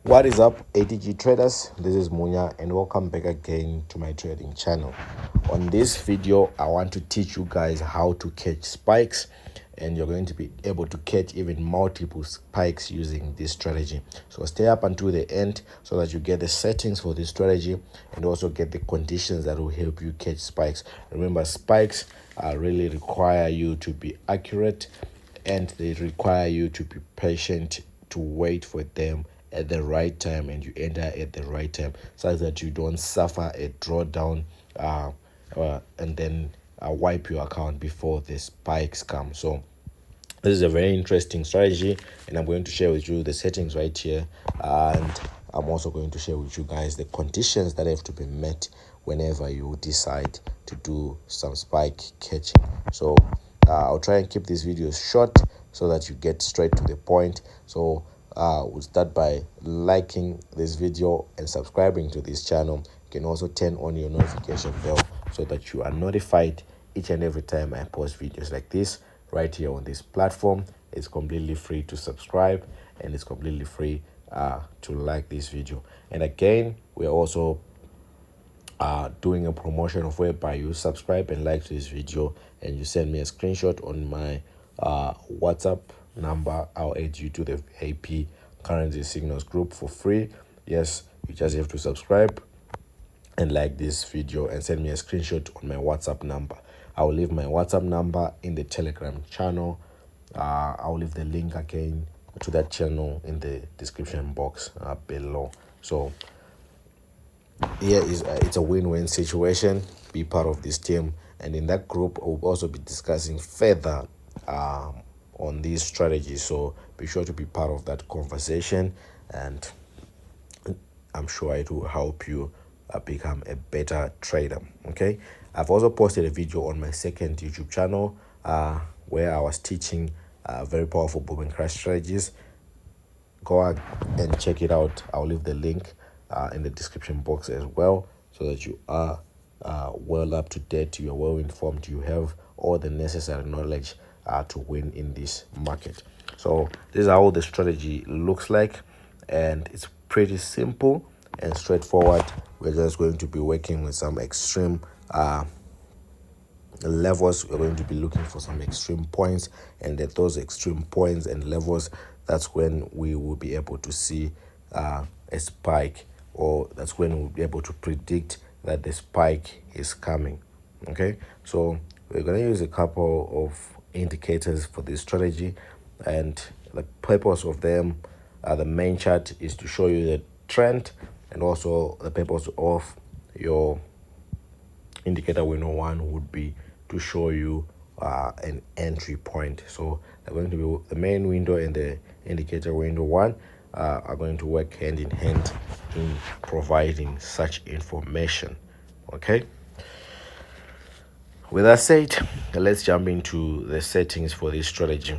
What is up, ATG traders? This is Munya and welcome back again to my trading channel. On this video, I want to teach you guys how to catch spikes, and you're going to be able to catch even multiple spikes using this strategy. So stay up until the end so that you get the settings for this strategy and also get the conditions that will help you catch spikes. Remember, spikes really require you to be accurate, and they require you to be patient, to wait for them at the right time, and you enter at the right time so that you don't suffer a drawdown and then wipe your account before the spikes come. So this is a very interesting strategy, and I'm going to share with you the settings right here, and I'm also going to share with you guys the conditions that have to be met whenever you decide to do some spike catching. So I'll try and keep these videos short so that you get straight to the point. So we'll start by liking this video and subscribing to this channel. You can also turn on your notification bell so that you are notified each and every time I post videos like this right here on this platform. It's completely free to subscribe, and it's completely free to like this video. And again, we're also doing a promotion of whereby you subscribe and like this video and you send me a screenshot on my WhatsApp number. I'll add you to the AP Currency Signals group for free. Yes, you just have to subscribe and like this video and send me a screenshot on my WhatsApp number. I will leave my WhatsApp number in the Telegram channel. I'll leave the link again to that channel in the description box below. So here is it's a win-win situation. Be part of this team, and in that group we'll also be discussing further on these strategies. So be sure to be part of that conversation, and I'm sure it will help you become a better trader. Okay, I've also posted a video on my second YouTube channel where I was teaching very powerful boom and crash strategies. Go out and check it out. I'll leave the link in the description box as well, so that you are well up to date, you are well informed, you have all the necessary knowledge to win in this market. So this is how the strategy looks like, and it's pretty simple and straightforward. We're just going to be working with some extreme levels. We're going to be looking for some extreme points, and at those extreme points and levels, that's when we will be able to see a spike, or that's when we'll be able to predict that the spike is coming. Okay, so we're going to use a couple of indicators for this strategy, and the purpose of them, the main chart is to show you the trend, and also the purpose of your indicator window 1 would be to show you an entry point. So they're going to be the main window and the indicator window 1 are going to work hand in hand in providing such information. Okay, with that said, let's jump into the settings for this strategy.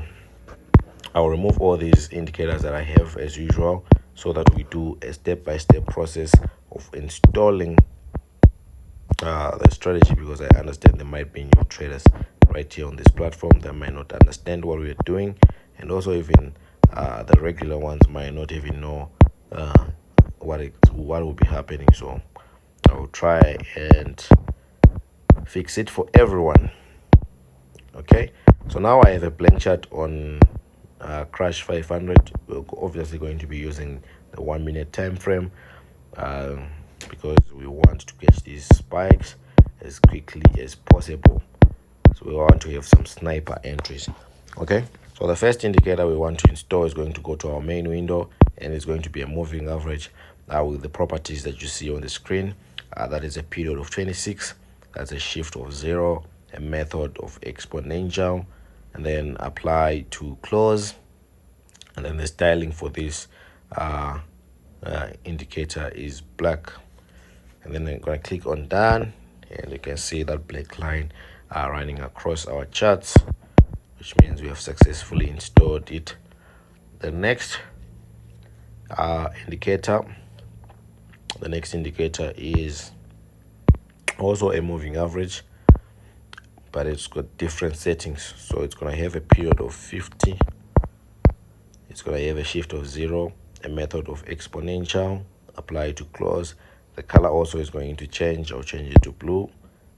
I'll remove all these indicators that I have as usual, so that we do a step-by-step process of installing the strategy, because I understand there might be new traders right here on this platform that might not understand what we're doing, and also even the regular ones might not even know what will be happening. So I will try and fix it for everyone. Okay, so now I have a blank chart on Crash 500. We're obviously going to be using the 1 minute time frame because we want to catch these spikes as quickly as possible. So we want to have some sniper entries. Okay, so the first indicator we want to install is going to go to our main window, and it's going to be a moving average with the properties that you see on the screen. That is a period of 26, that's a shift of 0, a method of exponential, and then apply to close, and then the styling for this indicator is black. And then I'm going to click on done, and you can see that black line running across our charts, which means we have successfully installed it. The next indicator is also a moving average, but it's got different settings. So it's going to have a period of 50, it's going to have a shift of 0, a method of exponential, apply to close. The color also is going to change. I'll change it to blue,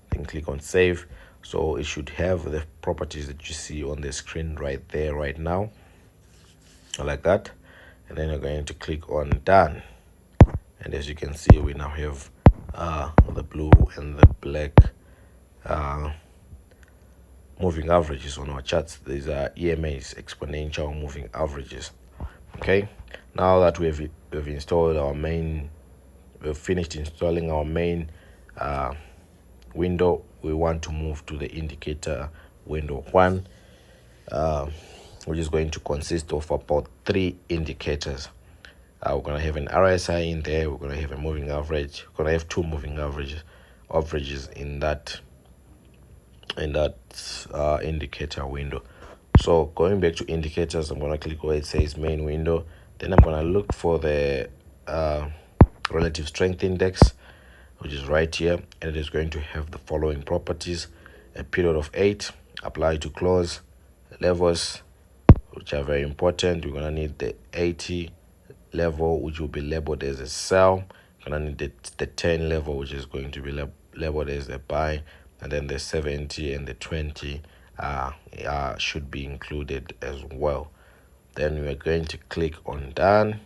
then click on save. So it should have the properties that you see on the screen right there right now, like that. And then you're going to click on done, and as you can see, we now have the blue and the black moving averages on our charts. These are EMAs, exponential moving averages. Okay, now that we've installed our main, we've finished installing our main window, we want to move to the indicator window 1, which is going to consist of about 3 indicators. We're going to have an RSI in there, we're going to have a moving average, we're going to have 2 moving averages in that indicator window. So going back to indicators, I'm going to click where it says main window. Then I'm going to look for the relative strength index, which is right here, and it is going to have the following properties: a period of 8, apply to close, levels, which are very important. We're going to need the 80 level, which will be labeled as a sell. We're going to need the 10 level, which is going to be labeled as a buy, and then the 70 and the 20 should be included as well. Then we are going to click on done,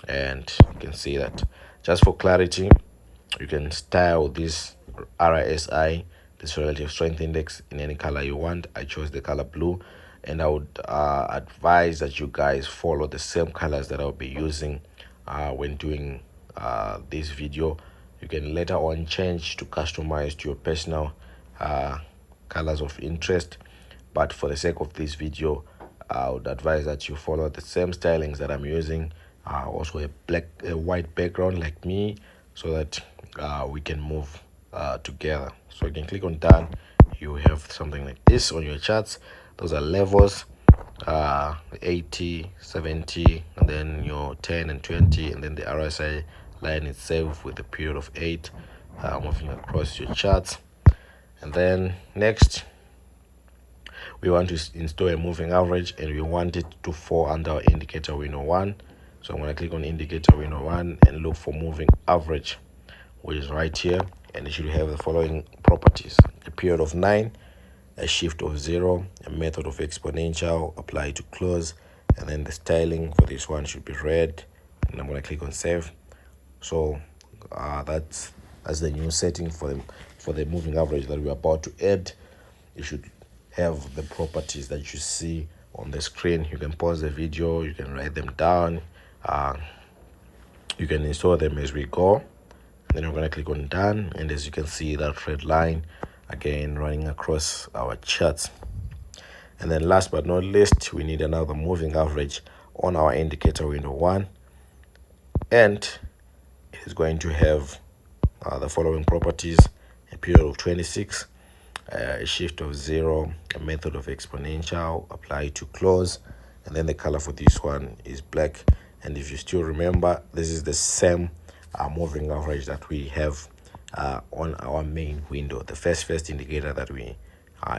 and you can see that. Just for clarity, you can style this RSI, this relative strength index, in any color you want. I chose the color blue, and I would advise that you guys follow the same colors that I'll be using when doing this video. You can later on change to customize to your personal colors of interest, but for the sake of this video, I would advise that you follow the same stylings that I'm using. Also a white background like me, so that we can move together. So you can click on done. You have something like this on your charts. Those are levels, 80, 70, and then your 10 and 20, and then the RSI line itself with a period of 8 moving across your charts. And then next, we want to install a moving average, and we want it to fall under our indicator window 1. So I'm going to click on indicator window 1 and look for moving average, which is right here, and it should have the following properties: a period of 9, a shift of 0, a method of exponential, apply to close, and then the styling for this one should be red, and I'm going to click on save. So that's the new setting for the moving average that we're about to add. You should have the properties that you see on the screen. You can pause the video, you can write them down, you can install them as we go. Then I'm going to click on done, and as you can see, that red line again running across our charts. And then last but not least, we need another moving average on our indicator window 1, and it is going to have the following properties: a period of 26, a shift of 0, a method of exponential, apply to close, and then the color for this one is black. And if you still remember, this is the same moving average that we have on our main window, the first indicator that we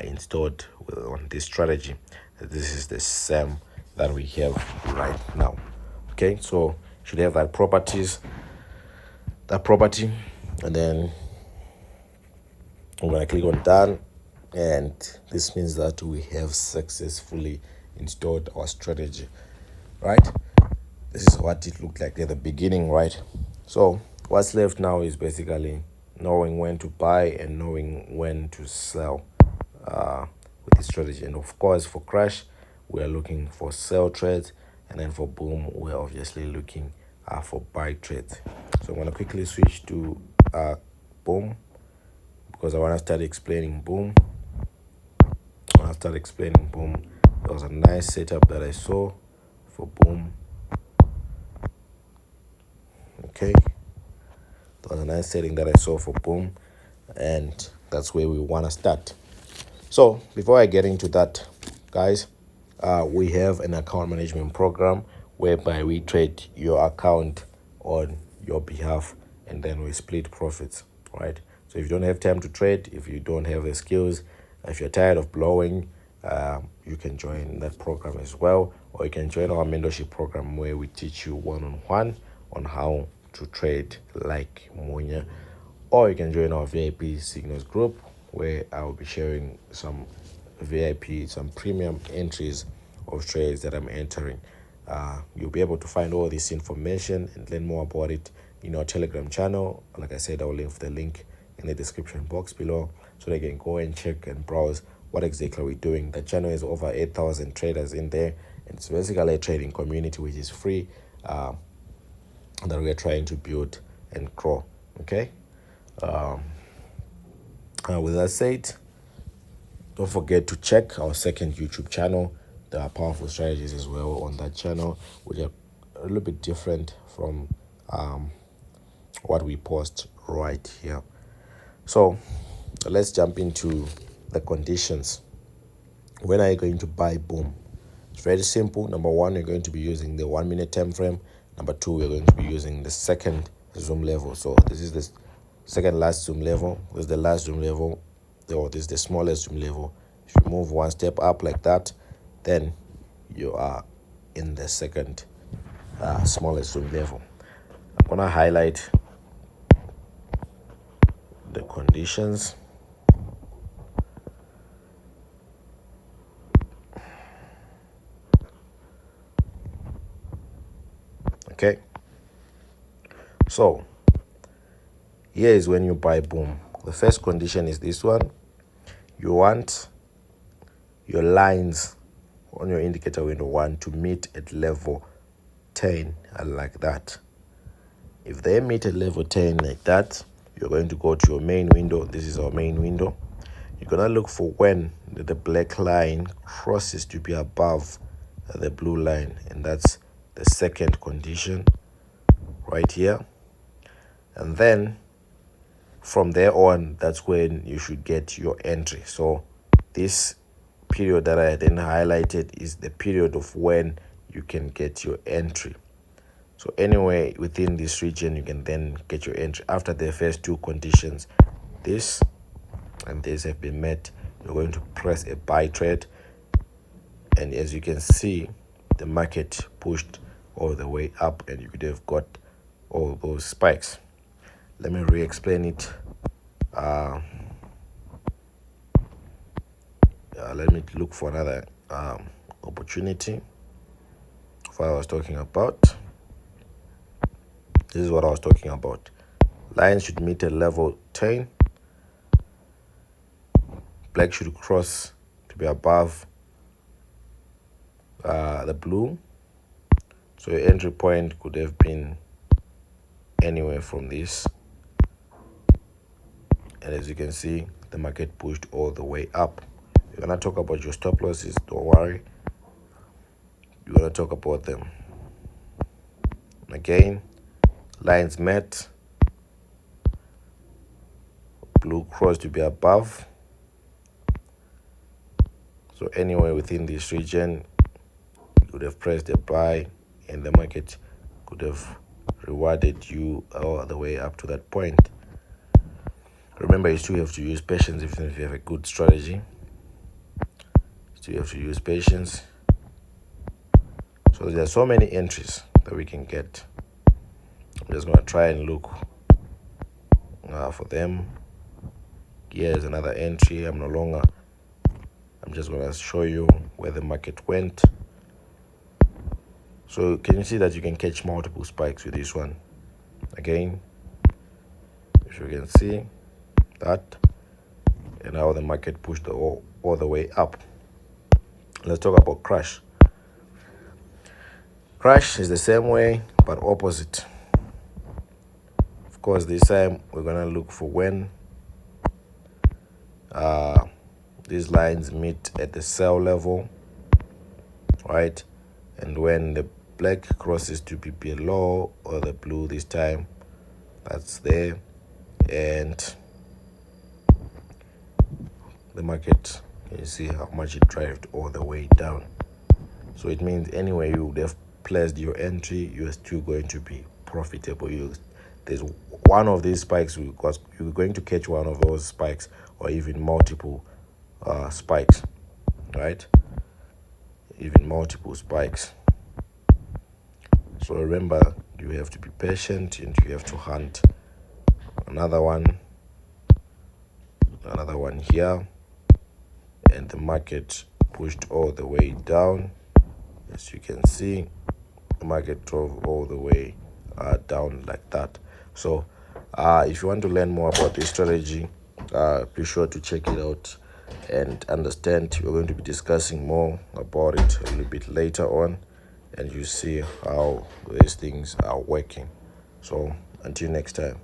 installed on this strategy. This is the same that we have right now. Okay, so should have that property, and then I'm going to click on done, and this means that we have successfully installed our strategy, right? This is what it looked like at the beginning, right? So what's left now is basically knowing when to buy and knowing when to sell with this strategy. And of course, for crash, we are looking for sell trades, and then for boom, we're obviously looking for buy trades. So I'm going to quickly switch to boom, because I want to start explaining boom. There was a nice setup that I saw for boom. Okay, there was a nice setting that I saw for boom, and that's where we want to start. So before I get into that, guys, we have an account management program whereby we trade your account on your behalf, and then we split profits, right? So if you don't have time to trade, if you don't have the skills, if you're tired of blowing, you can join that program as well. or you can join our mentorship program where we teach you one-on-one on how to trade like Munya, or you can join our VIP Signals group where I will be sharing some some premium entries of trades that I'm entering. You'll be able to find all this information and learn more about it in our Telegram channel. Like I said, I'll leave the link in the description box below so they can go and check and browse what exactly we're doing. The channel is over 8,000 traders in there. It's basically a trading community which is free, that we are trying to build and grow. Okay. With that said, don't forget to check our second YouTube channel. There are powerful strategies as well on that channel, which are a little bit different from what we post right here. So let's jump into the conditions. When are you going to buy boom? It's very simple. Number one, you're going to be using the 1 minute time frame. Number two, we're going to be using the second zoom level. So this is the second last zoom level. This is the last zoom level, or this is the smallest zoom level. If you move one step up like that, then you are in the second smallest zoom level. I'm gonna highlight the conditions. Okay, so here is when you buy boom. The first condition is this one. You want your lines on your indicator window 1 to meet at level 10 like that. If they meet at level 10 like that, you're going to go to your main window. This is our main window. You're gonna look for when the black line crosses to be above the blue line, and that's the second condition right here. And then from there on, that's when you should get your entry. So this period that I then highlighted is the period of when you can get your entry. So anyway, within this region, you can then get your entry after the first two conditions. This and this have been met. You're going to press a buy trade, and as you can see, the market pushed all the way up, and you could have got all those spikes. Let me re-explain it. Let me look for another opportunity of what I was talking about. This is what I was talking about. Lines should meet at level 10. Black should cross to be above the blue. So your entry point could have been anywhere from this. And as you can see, the market pushed all the way up. You're going to talk about your stop losses. Don't worry. You're going to talk about them. Again, lines met. Blue cross to be above. So anywhere within this region, you could have pressed a buy, and the market could have rewarded you all the way up to that point. Remember, you still have to use patience even if you have a good strategy. You still have to use patience. So there are so many entries that we can get. I'm just going to try and look for them. Here's another entry. I'm just going to show you where the market went. So can you see that you can catch multiple spikes with this one? Again, if you can see that, and how the market pushed all the way up. Let's talk about crash. Crash is the same way but opposite. Of course, this time we're gonna look for when these lines meet at the sell level, right? And when the black crosses to be below, or the blue this time, that's there, and the market, you see how much it drived all the way down. So it means anyway you would have placed your entry, you're still going to be profitable. There's one of these spikes, because you're going to catch one of those spikes, or even multiple spikes, right? even multiple spikes. So remember, you have to be patient and you have to hunt another one here, and the market pushed all the way down. As you can see, the market drove all the way down like that. So if you want to learn more about this strategy, be sure to check it out and understand. We're going to be discussing more about it a little bit later on, and you see how these things are working. So until next time.